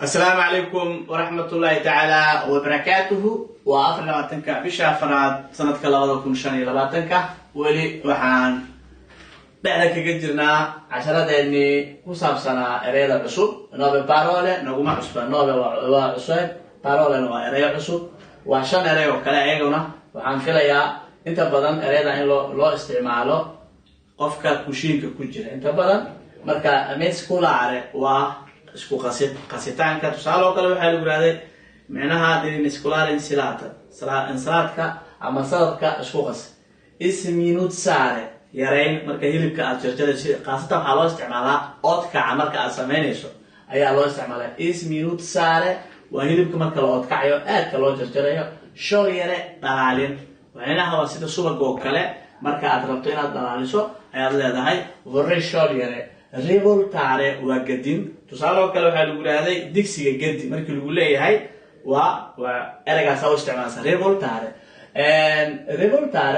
السلام عليكم ورحمة الله تعالى وبركاته وآخر لباتنك بشا فراد سنة كلاودكم شاني لباتنك ولي وحان بعدك جدرنا عشرة دني وصاب سنة إريدا عصب نوبة بارولة نقوم عصبة نوبة وعصب بارولة نوبة إريدا عصب وعشان إريدا وكلا عيقونا وحان فيليا انت بدن إريدا إن لو استعماله قفك كوشينك كجرة انت بدن مركا أميس كولا عري isku qasitaanka tusaale oo kale waxa lagu yiraahday macnaha hadii iskulaar insalaadka ama saladka isku qas ismiinud saare yareyn marka hilibka aad jarjarayso qaasatan waxa loo isticmaalaa oodka marka aad sameynayso ayaa loo isticmaalaa ismiinud saare waa hilibka marka la oodkacayo aadka loo jarjarayo shool yare dhalaalin macnaha waa sida subag oo kale marka aad rabto inaad dhalaaliso ayaad leedahay warri shool yare revoltare waa gadin tusaale oo kale waxa lagu yiraahday digsiga gadi markii lagu leeyahay waa eragaas oo isticmaalsa revoltare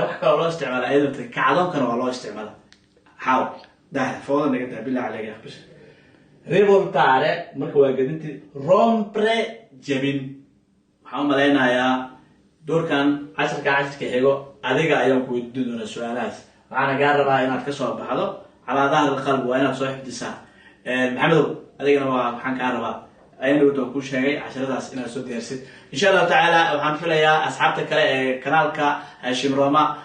wax kale oo loo isticmaalo ayadoo kacdoonkana waa loo isticmaalo haw daa foodan naga bilaa calayga bis revoltare marka waa gadinti rompre jabin waxa u maleynayaa doorkan casharka xigo adiga ayaan ku weydiin doonaa su'aalahaas waxaan gaar rabaa inaad ka soo baxdo على ظهر القلب وأنا صاحب دساء محمد أدينا وحن كهرباء أين بدو كل شيء عشان هذا أنا سود يرسل إن شاء الله تعالى وحن في ليا أصحابك كنالك شمروما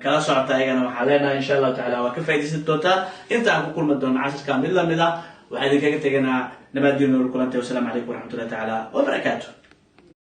كلا صعبت أينا وحلينا إن شاء الله تعالى وكيف يدرس التوتا أنت أقول كل مدون عشان كامل ملا وهذه كده تجينا نبدأ نقول كلام والسلام عليكم ورحمة الله تعالى وبركاته.